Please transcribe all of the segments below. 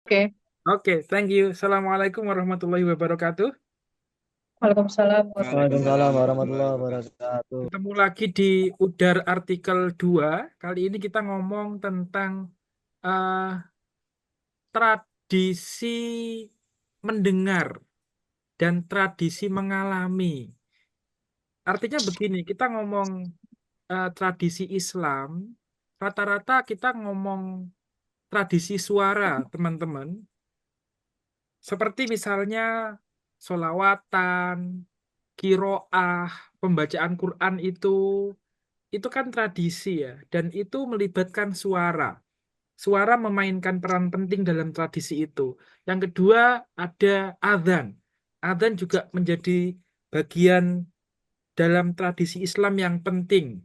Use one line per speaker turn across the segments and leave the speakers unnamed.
Oke,
Oke, thank you. Assalamualaikum warahmatullahi wabarakatuh.
Waalaikumsalam
Waalaikumsalam
warahmatullahi
warahmatullahi
wabarakatuh.
wabarakatuh.
Ketemu lagi di Udar artikel 2. Kali ini kita ngomong tentang eh, tradisi mendengar dan tradisi mengalami. Artinya begini, kita ngomong tradisi Islam, rata-rata kita ngomong tradisi suara, teman-teman. Seperti misalnya solawatan, kiroah, pembacaan Quran itu kan tradisi ya, dan itu melibatkan suara. Suara memainkan peran penting dalam tradisi itu. Yang kedua ada adzan. Adzan juga menjadi bagian dalam tradisi Islam yang penting,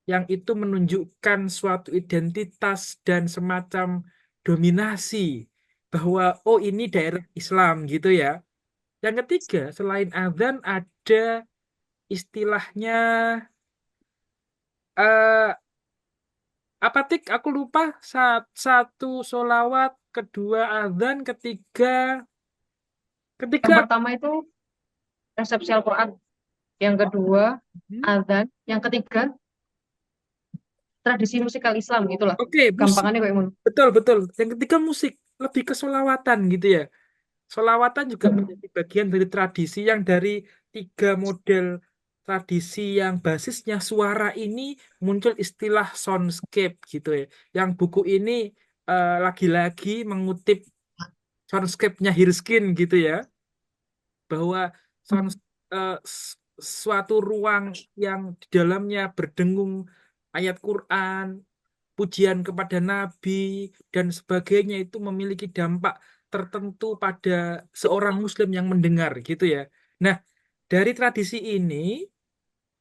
yang itu menunjukkan suatu identitas dan semacam dominasi bahwa oh ini daerah Islam gitu ya. Yang ketiga, selain adzan ada istilahnya eh apa tik? Aku lupa. Satu solawat, kedua adzan,
Yang
ketiga.
pertama itu resepsi Al-Quran, yang kedua
Hmm,
azan, yang ketiga tradisi musikal Islam gitulah.
Oke, musik.
Gampangannya kayak ngono.
Betul, betul. Yang ketiga musik, lebih ke solawatan gitu ya. Solawatan juga menjadi bagian dari tradisi yang dari tiga model tradisi yang basisnya suara ini muncul istilah soundscape gitu ya. Yang buku ini lagi-lagi mengutip soundscape-nya Hirskin gitu ya, bahwa sound, eh, s- suatu ruang yang di dalamnya berdengung ayat Quran, pujian kepada Nabi, dan sebagainya itu memiliki dampak tertentu pada seorang Muslim yang mendengar gitu ya. Nah, dari tradisi ini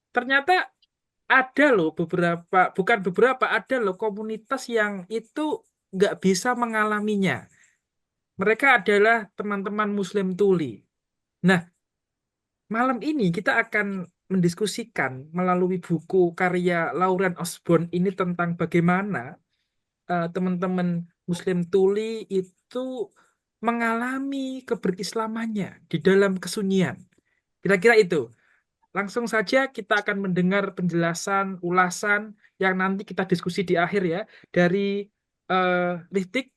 ternyata ada loh beberapa, bukan beberapa, ada loh komunitas yang itu nggak bisa mengalaminya. Mereka adalah teman-teman Muslim tuli. Nah, malam ini kita akan mendiskusikan melalui buku karya Lauren Osborne ini tentang bagaimana teman-teman Muslim tuli itu mengalami keberislamannya di dalam kesunyian. Kira-kira itu. Langsung saja kita akan mendengar penjelasan, ulasan yang nanti kita diskusi di akhir ya dari eh, Liftik,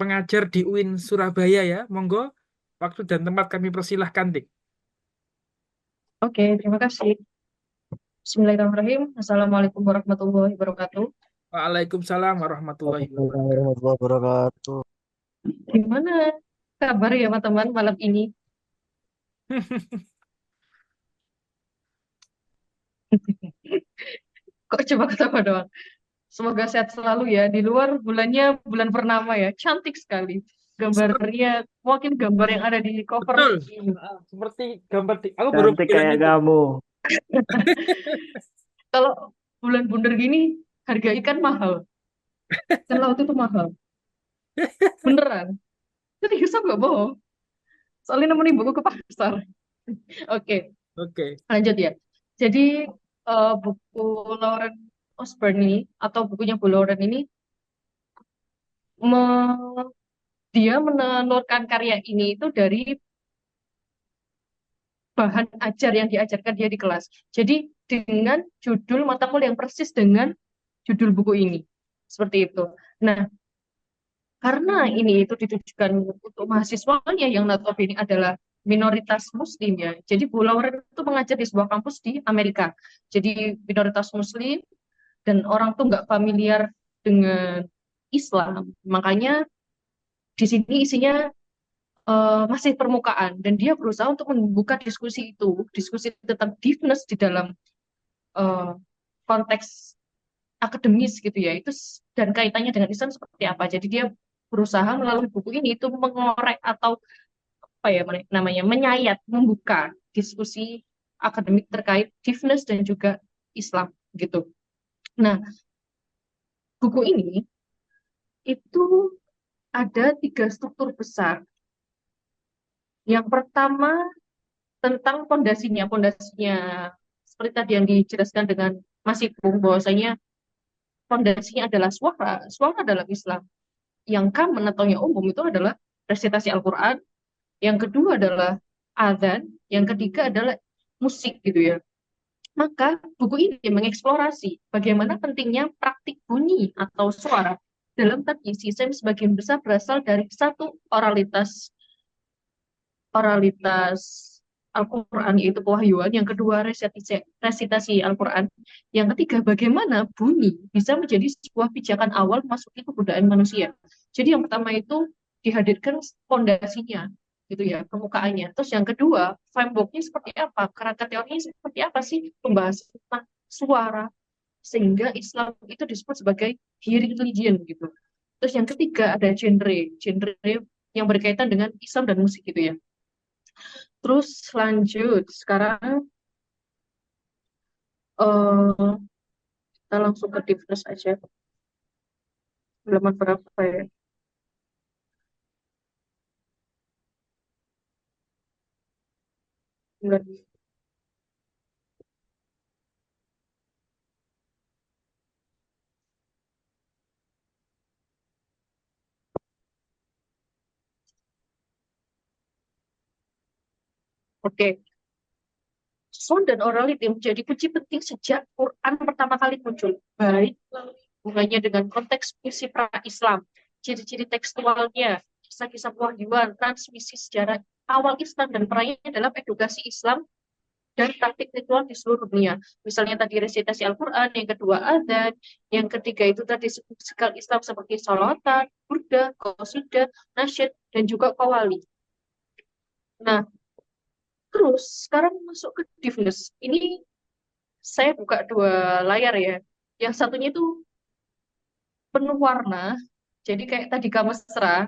pengajar di UIN Surabaya ya. Monggo, waktu dan tempat kami persilahkan, Dik.
Oke, terima kasih. Bismillahirrahmanirrahim. Assalamualaikum warahmatullahi wabarakatuh.
Waalaikumsalam warahmatullahi
Waalaikumsalam
wabarakatuh.
warahmatullahi wabarakatuh.
Gimana kabar ya teman-teman malam ini? Kok coba ketawa doang? Semoga sehat selalu ya. Di luar bulannya bulan purnama ya. Cantik sekali.
Seperti,
Gambarnya mungkin gambar yang ada di cover
betul.
ini.
Seperti gambar aku baru
Cantik
bilang
kayak
itu.
kamu.
Kalau bulan bundar gini harga ikan mahal. Ikan laut itu mahal. Beneran. Serius aku gak bohong. Soalnya nemenin ibuku ke pasar. Oke,
Oke.
lanjut ya. Jadi buku Lauren Osborne ini atau bukunya Bu Lauren ini me- dia menelurkan karya ini itu dari bahan ajar yang diajarkan dia di kelas. Jadi dengan judul mata kuliah yang persis dengan judul buku ini. Seperti itu. Nah, karena ini itu ditujukan untuk mahasiswanya yang notabene adalah minoritas muslim ya. Jadi Bu Lauren itu mengajar di sebuah kampus di Amerika. Jadi minoritas muslim dan orang tuh nggak familiar dengan Islam. Makanya di sini isinya masih permukaan dan dia berusaha untuk membuka diskusi itu, diskusi tentang deafness di dalam eh, konteks akademis gitu ya. Itu dan kaitannya dengan Islam seperti apa. Jadi dia berusaha melalui buku ini itu mengorek atau apa ya namanya menyayat, membuka diskusi akademik terkait deafness dan juga Islam gitu. Nah, buku ini itu ada tiga struktur besar. Yang pertama tentang pondasinya, pondasinya seperti tadi yang dijelaskan dengan Mas Ipung bahwasanya pondasinya adalah suara, suara dalam Islam. yang common atau yang umum itu adalah resitasi Al-Quran, yang kedua adalah azan, yang ketiga adalah musik gitu ya. Maka buku ini mengeksplorasi bagaimana pentingnya praktik bunyi atau suara dalam tradisi yang sebagian besar berasal dari satu oralitas Al-Quran yaitu pewahyuan, yang kedua resitasi Al-Quran, yang ketiga bagaimana bunyi bisa menjadi sebuah pijakan awal masuki kebudayaan manusia. Jadi yang pertama itu dihadirkan fondasinya gitu ya, permukaannya. Terus yang kedua, frameworknya seperti apa, kerangka teorinya seperti apa sih, pembahasan tentang suara sehingga Islam itu disebut sebagai hearing religion gitu. Terus yang ketiga ada genre yang berkaitan dengan Islam dan musik gitu ya. Terus lanjut, sekarang eh kita langsung ke Divers aja. Halaman berapa ya? Bulan. Oke, sound dan orality menjadi kunci penting sejak Quran pertama kali muncul, baik hubungannya dengan konteks puisi pra-Islam, ciri-ciri tekstualnya, kisah-kisah wahyuan, transmisi sejarah awal Islam dan perayaan dalam edukasi Islam dan praktik ritual di seluruh dunia. Misalnya tadi resitasi Al-Quran, yang kedua azan, yang ketiga itu tadi musikal Islam seperti salawatan, burda, qasidah, nasyid, dan juga qawali. Nah, terus sekarang masuk ke Divnes. Ini saya buka dua layar ya. Yang satunya itu penuh warna, jadi kayak tadi mesra,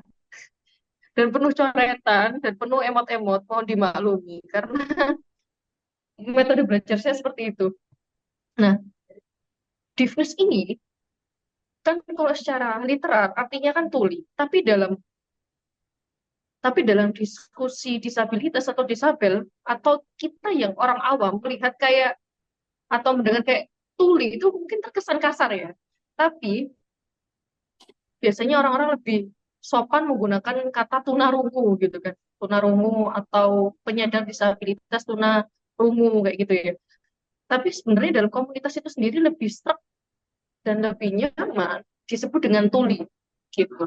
dan penuh coretan, dan penuh emot-emot, mohon dimaklumi. Karena metode belajar saya seperti itu. Nah, Divnes ini kan kalau secara literal artinya kan tuli, tapi dalam diskusi disabilitas atau disabel atau kita yang orang awam melihat kayak atau mendengar kayak tuli itu mungkin terkesan kasar ya. Tapi biasanya orang-orang lebih sopan menggunakan kata tunarungu gitu kan. Tunarungu atau penyandang disabilitas tunarungu kayak gitu ya. Tapi sebenarnya dalam komunitas itu sendiri lebih struck dan lebih nyaman disebut dengan tuli gitu.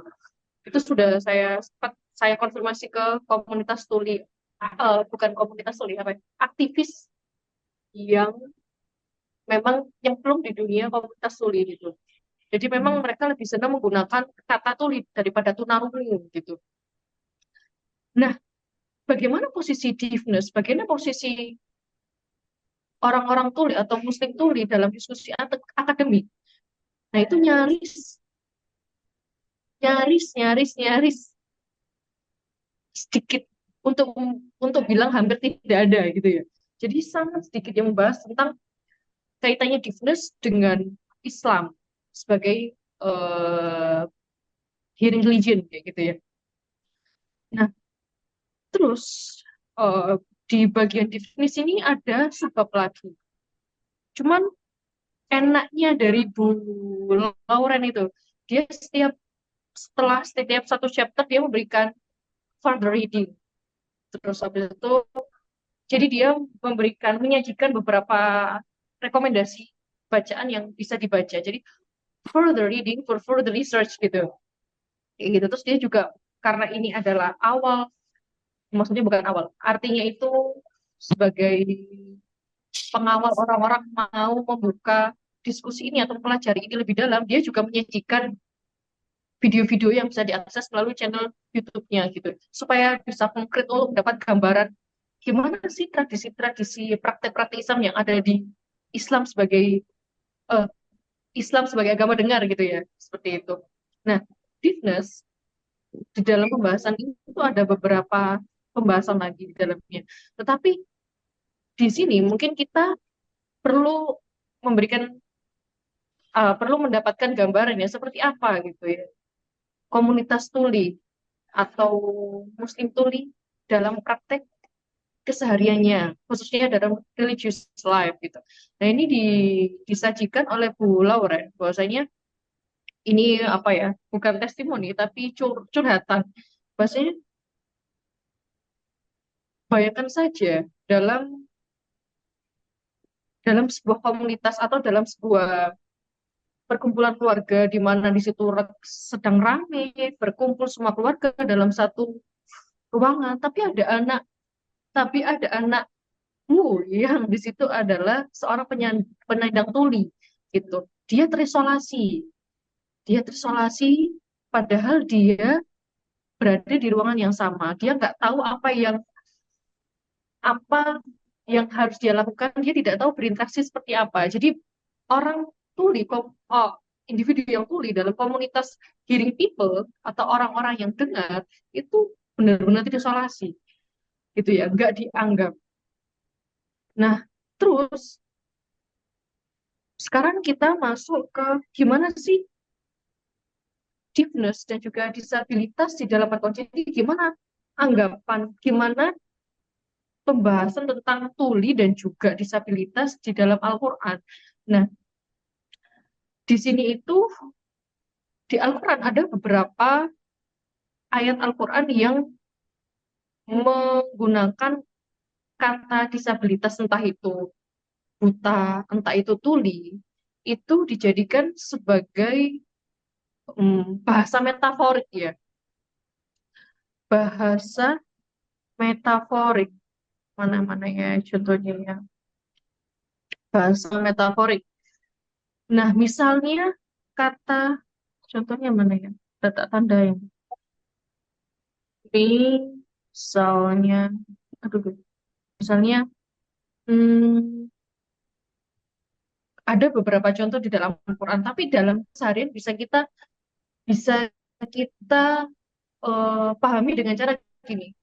Itu sudah saya konfirmasi ke komunitas tuli, bukan komunitas tuli apa ya, aktivis yang memang yang belum di dunia komunitas tuli gitu. Jadi memang mereka lebih senang menggunakan kata tuli daripada tunarungu gitu. Nah, bagaimana posisi Divnes, bagaimana posisi orang-orang tuli atau muslim tuli dalam diskusi akademik? Nah, itu nyaris, nyaris, nyaris, nyaris sedikit untuk untuk bilang hampir tidak ada gitu ya. Jadi sangat sedikit yang membahas tentang kaitannya Divnes dengan Islam sebagai uh, hearing religion kayak gitu ya. Nah, terus uh, di bagian Divnes ini ada sebab lagi. Cuman enaknya dari Bu Lauren itu, dia setelah setiap satu chapter dia memberikan further reading. Terus habis itu jadi dia menyajikan beberapa rekomendasi bacaan yang bisa dibaca. Jadi further reading for further research gitu. Kayak gitu. Terus dia juga karena ini adalah awal, maksudnya bukan awal, artinya itu sebagai pengawal orang-orang mau membuka diskusi ini atau mempelajari ini lebih dalam, dia juga menyajikan video-video yang bisa diakses melalui channel YouTube-nya gitu, supaya bisa konkret untuk mendapat gambaran gimana sih tradisi-tradisi praktek-praktek Islam yang ada di Islam sebagai eh, Islam sebagai agama dengar gitu ya, seperti itu. Nah, Divnes di dalam pembahasan ini itu ada beberapa pembahasan lagi di dalamnya. Tetapi di sini mungkin kita perlu memberikan perlu mendapatkan gambaran ya seperti apa gitu ya. Komunitas tuli atau muslim tuli dalam praktek kesehariannya, khususnya dalam religious life gitu. Nah, ini disajikan oleh Bu Lauren bahwasanya ini apa ya, bukan testimoni tapi curhatan. Bahasanya bayangkan saja dalam dalam sebuah komunitas atau dalam sebuah perkumpulan keluarga di mana di situ sedang ramai berkumpul semua keluarga dalam satu ruangan, tapi ada anakmu yang di situ adalah seorang penyandang tuli gitu. Dia terisolasi, dia terisolasi padahal dia berada di ruangan yang sama. Dia nggak tahu apa yang harus dia lakukan, dia tidak tahu berinteraksi seperti apa. Jadi orang tuli, individu yang tuli dalam komunitas hearing people atau orang-orang yang dengar itu benar-benar tidak isolasi, gitu ya, nggak dianggap. Nah, terus sekarang kita masuk ke gimana sih deafness dan juga disabilitas di dalam Al-Quran. Jadi gimana gimana pembahasan tentang tuli dan juga disabilitas di dalam Al-Quran. Nah, di sini itu di Al-Quran ada beberapa ayat Al-Quran yang menggunakan kata disabilitas, entah itu buta, entah itu tuli, itu dijadikan sebagai bahasa metaforik ya, bahasa metaforik. Mana-mana ya contohnya ya, bahasa metaforik. Nah, misalnya kata, contohnya mana ya? Tak tanda yang misalnya, aduh, misalnya, hmm, ada beberapa contoh di dalam Al-Quran, tapi dalam seharian bisa kita pahami dengan cara gini.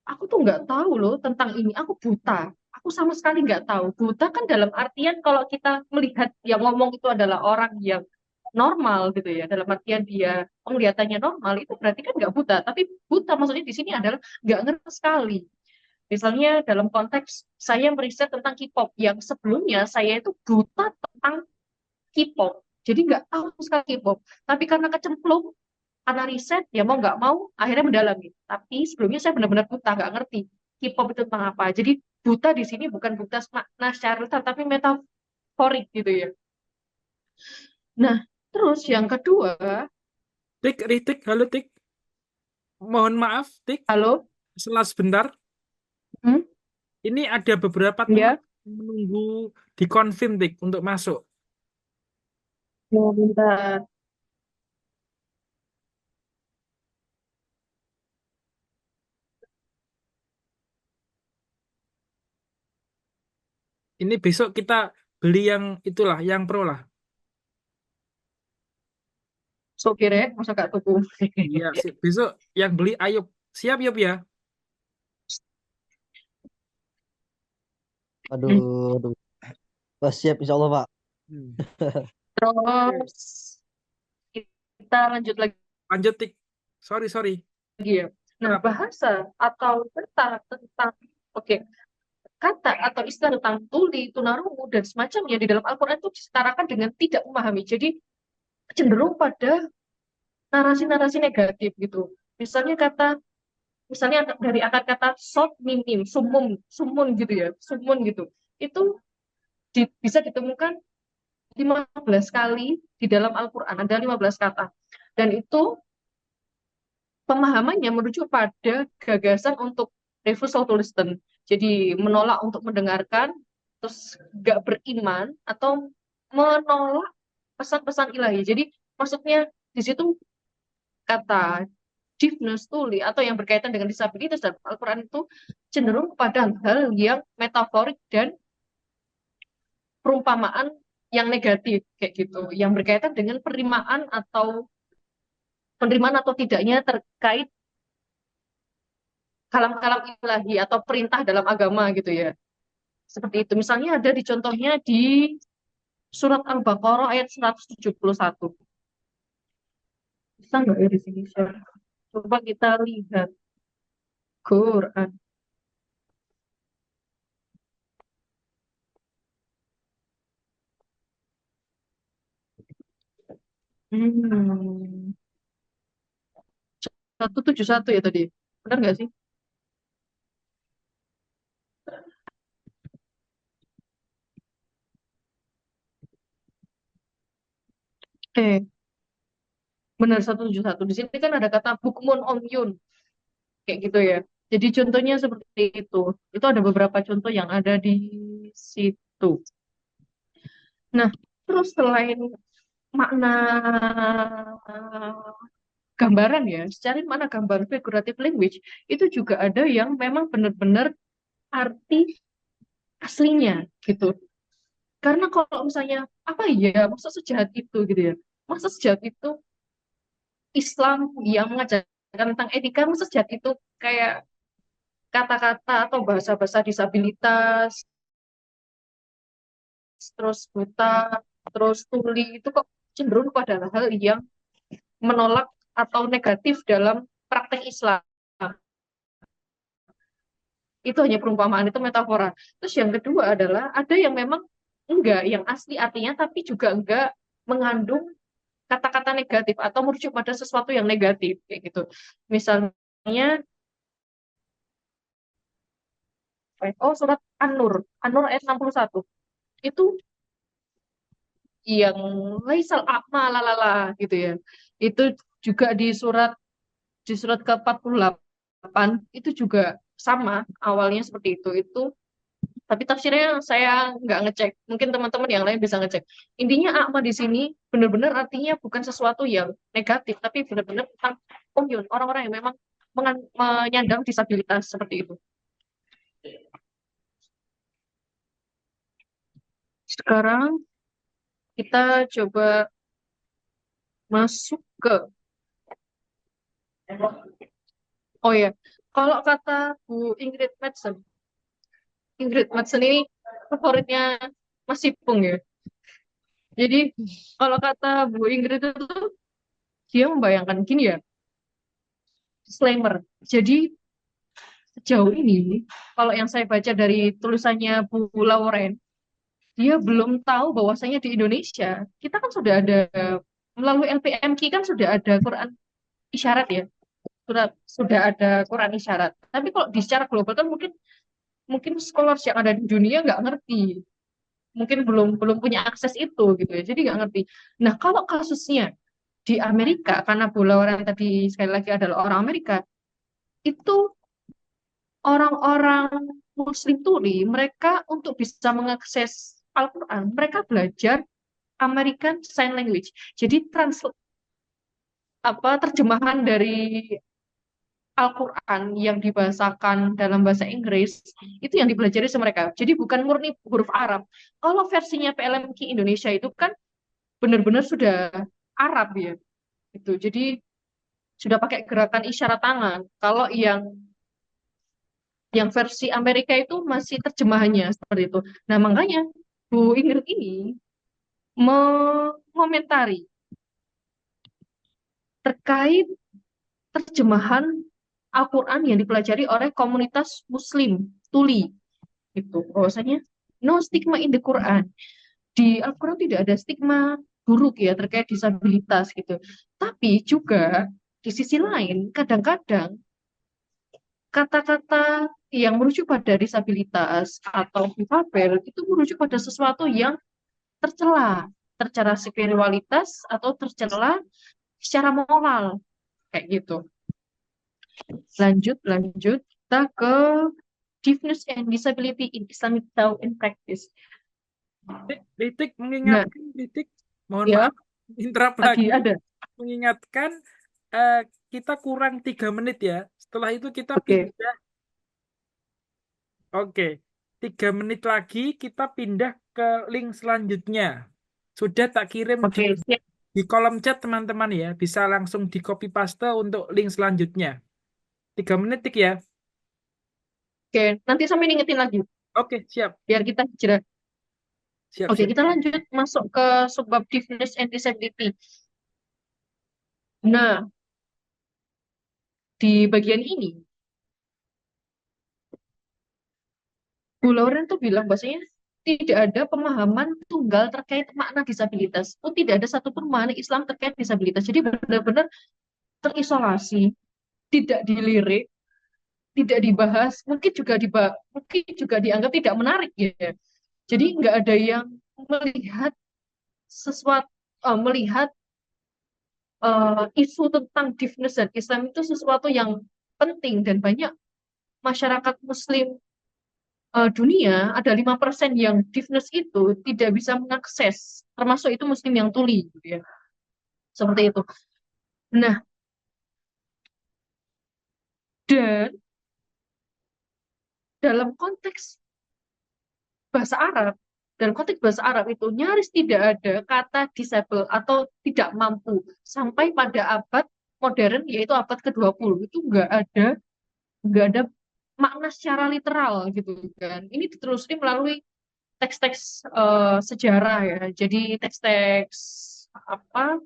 Aku tuh nggak tahu loh tentang ini. Aku buta. Aku sama sekali nggak tahu. Buta kan dalam artian kalau kita melihat yang ngomong itu adalah orang yang normal gitu ya. Dalam artian dia penglihatannya normal itu berarti kan nggak buta. Tapi buta maksudnya di sini adalah nggak ngerti sekali. Misalnya dalam konteks saya meriset tentang K-pop yang sebelumnya saya itu buta tentang K-pop. Jadi nggak tahu sekali K-pop. Tapi karena kecemplung, karena riset, ya mau nggak mau, akhirnya mendalami. Tapi sebelumnya saya benar-benar buta, nggak ngerti K-pop itu tentang apa. Jadi buta di sini bukan buta makna secara literal, tapi metaforik gitu ya. Nah, terus yang kedua,
Tik, Ritik, halo Tik. Mohon maaf, Tik.
halo,
Setelah sebentar,
hmm,
ini ada beberapa teman
ya,
yang menunggu dikonfirm, Tik, untuk masuk.
mau minta,
Ini besok kita beli yang itulah, yang pro lah.
sopir ya, masa gak tuku.
Iya, sih. Besok yang beli Ayub. Siap, Yub ya?
Aduh, aduh. Oh, siap insya Allah Pak.
Hmm. Oke.
Terus kita lanjut lagi
Lanjut, Tik. Sorry, sorry.
ya. Nah,
Kenapa?
bahasa atau tentang oke, kata atau istilah tentang tuli, tunarungu, dan semacamnya di dalam Al-Quran itu disetarakan dengan tidak memahami. Jadi cenderung pada narasi-narasi negatif gitu. Misalnya dari akar kata sot mimim, sumun gitu ya, sumun gitu. Itu bisa ditemukan 15 kali di dalam Al-Quran, ada 15 kata. Dan itu pemahamannya merujuk pada gagasan untuk refusal to listen. Jadi menolak untuk mendengarkan, terus gak beriman atau menolak pesan-pesan ilahi. Jadi maksudnya di situ kata deafness, tuli, atau yang berkaitan dengan disabilitas dalam Al-Quran itu cenderung pada hal yang metaforik dan perumpamaan yang negatif kayak gitu, yang berkaitan dengan penerimaan atau tidaknya terkait kalam-kalam ilahi atau perintah dalam agama gitu ya. Seperti itu. Misalnya ada di contohnya di surat Al-Baqarah ayat 171. Bisa nggak ya di sini share? Coba kita lihat Quran. Hmm. 171 ya tadi. Benar nggak sih? Benar 171. Di sini kan ada kata bukmun omyun. Kayak gitu ya. Jadi contohnya seperti itu. Itu ada beberapa contoh yang ada di situ. Nah, terus selain makna gambaran ya, secara makna gambar figurative language, itu juga ada yang memang benar-benar arti aslinya gitu. Karena kalau misalnya, apa ya, masa sejahat itu gitu ya. Masa sejahat itu Islam yang mengajarkan tentang etika, masa sejahat itu kayak kata-kata atau bahasa-bahasa disabilitas, terus buta, terus tuli, itu kok cenderung pada hal yang menolak atau negatif dalam praktek Islam. Itu hanya perumpamaan, itu metafora. Terus yang kedua adalah ada yang memang enggak, yang asli artinya tapi juga enggak mengandung kata-kata negatif atau merujuk pada sesuatu yang negatif kayak gitu. Misalnya surat An-Nur, An-Nur ayat 61. Itu yang laisal a'ma lalala gitu ya. Itu juga di surat ke-48 itu juga sama awalnya seperti itu. Tapi tafsirnya saya nggak ngecek. Mungkin teman-teman yang lain bisa ngecek. Intinya akma di sini benar-benar artinya bukan sesuatu yang negatif, tapi benar-benar tentang komun, orang-orang yang memang menyandang disabilitas seperti itu. Sekarang kita coba masuk ke, oh ya, kalau kata Bu Ingrid Madsen ini favoritnya Mas Ipung ya. Jadi kalau kata Bu Ingrid itu dia membayangkan gini ya, disclaimer. Jadi sejauh ini, kalau yang saya baca dari tulisannya Bu Lauren, dia belum tahu bahwasanya di Indonesia kita kan sudah ada melalui LPMQ kan sudah ada Quran isyarat ya, sudah ada Quran isyarat. Tapi kalau di secara global kan mungkin mungkin scholars yang ada di dunia nggak ngerti, mungkin belum belum punya akses itu gitu ya, jadi nggak ngerti. Nah kalau kasusnya di Amerika, karena Bu Lauren tadi sekali lagi adalah orang Amerika, itu orang-orang Muslim tuli, mereka untuk bisa mengakses Al-Quran, mereka belajar American Sign Language. Jadi terjemahan dari Al-Quran yang dibahasakan dalam bahasa Inggris itu yang dipelajari sama mereka. Jadi bukan murni huruf Arab. Kalau versinya PLMQ Indonesia itu kan benar-benar sudah Arab ya. Itu. Jadi sudah pakai gerakan isyarat tangan. Kalau yang versi Amerika itu masih terjemahannya seperti itu. Nah, makanya Bu Ingrid ini mengomentari terkait terjemahan Al-Quran yang dipelajari oleh komunitas Muslim Tuli. Itu bahwasanya no stigma in the Quran. Di Al-Quran tidak ada stigma buruk ya terkait disabilitas gitu. Tapi juga di sisi lain kadang-kadang kata-kata yang merujuk pada disabilitas atau difabel itu merujuk pada sesuatu yang tercela, tercela spiritualitas atau tercela secara moral kayak gitu. Lanjut kita ke Deafness and Disability in Islamic Thought and Practice.
Titik
Nah,
mengingatkan, titik, mohon
ya
maaf, interrupt
lagi
lagi,
ada.
mengingatkan eh, kita kurang 3 menit ya. Setelah itu kita
Oke,
pindah, oke, 3 menit lagi kita pindah ke link selanjutnya. Sudah tak kirim
oke, siap.
di kolom chat teman-teman ya, bisa langsung di copy paste untuk link selanjutnya. 3 menit Tik ya.
Oke, nanti sampai ingetin lagi
Oke, siap,
biar kita jeda.
siap,
Oke,
siap.
kita lanjut masuk ke subbab Deafness and Disability. Nah, di bagian ini Bu Lauren tuh bilang bahasanya tidak ada pemahaman tunggal terkait makna disabilitas. Oh, tidak ada satupun makna Islam terkait disabilitas. Jadi benar-benar terisolasi, tidak dilirik, tidak dibahas, mungkin juga dianggap tidak menarik ya. Jadi nggak ada yang melihat sesuatu, melihat isu tentang deafness dan Islam itu sesuatu yang penting dan banyak masyarakat Muslim dunia ada 5% yang deafness itu tidak bisa mengakses, termasuk itu Muslim yang tuli, gitu ya. Seperti itu. Nah, dan dalam konteks bahasa Arab, dalam konteks bahasa Arab itu nyaris tidak ada kata disable atau tidak mampu sampai pada abad modern yaitu abad ke-20 itu nggak ada makna secara literal gitu kan. Ini ditelusuri melalui teks-teks sejarah ya. Jadi teks-teks apa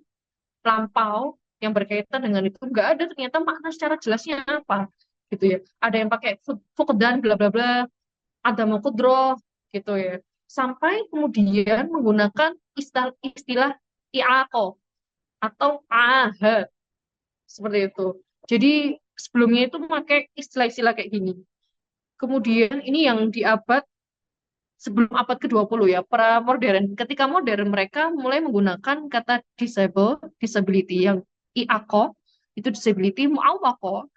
lampau yang berkaitan dengan itu nggak ada ternyata makna secara jelasnya apa gitu ya. Ada yang pakai fuqdan bla bla bla, ada mau kudroh gitu ya. Sampai kemudian menggunakan istilah i'aqo atau aha seperti itu. Jadi sebelumnya itu memakai istilah-istilah kayak gini. Kemudian ini yang di abad sebelum abad ke-20 ya, pra modern. Ketika modern mereka mulai menggunakan kata disability yang iako, itu disability, muawako,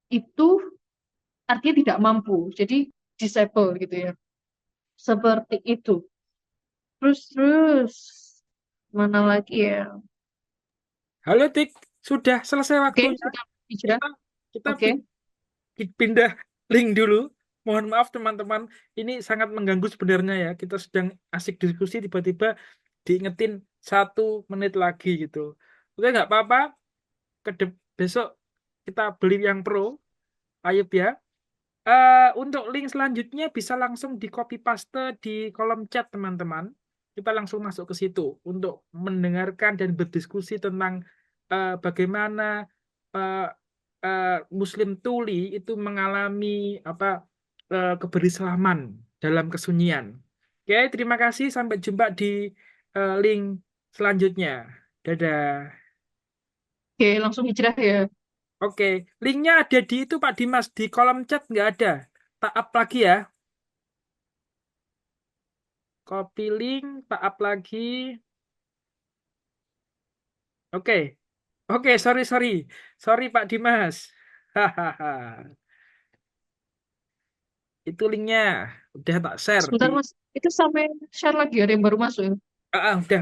itu artinya tidak mampu. Jadi disable gitu ya. Seperti itu. Terus mana lagi ya?
Halo Tik, sudah selesai
Oke,
waktunya.
sudah hijrah.
Kita kita
Oke.
pindah link dulu. Mohon maaf teman-teman, ini sangat mengganggu sebenarnya ya. Kita sedang asik diskusi tiba-tiba diingetin 1 menit lagi gitu. Oke, nggak apa-apa. Besok kita beli yang pro, Ayub ya. Untuk link selanjutnya bisa langsung di copy paste di kolom chat teman-teman. Kita langsung masuk ke situ untuk mendengarkan dan berdiskusi tentang bagaimana eh, eh, Muslim tuli itu mengalami apa keberislaman dalam kesunyian. Oke, terima kasih. Sampai jumpa di link selanjutnya. Dadah.
Oke, langsung hijrah ya.
Oke, linknya ada di itu Pak Dimas di kolom chat nggak ada. Tak up lagi ya. Copy link, tak up lagi. Oke, oke, sorry, sorry Pak Dimas. Hahaha. Itu linknya udah tak share di.
Sebentar Mas, itu sampai share lagi ada yang baru masuk ya.
Udah.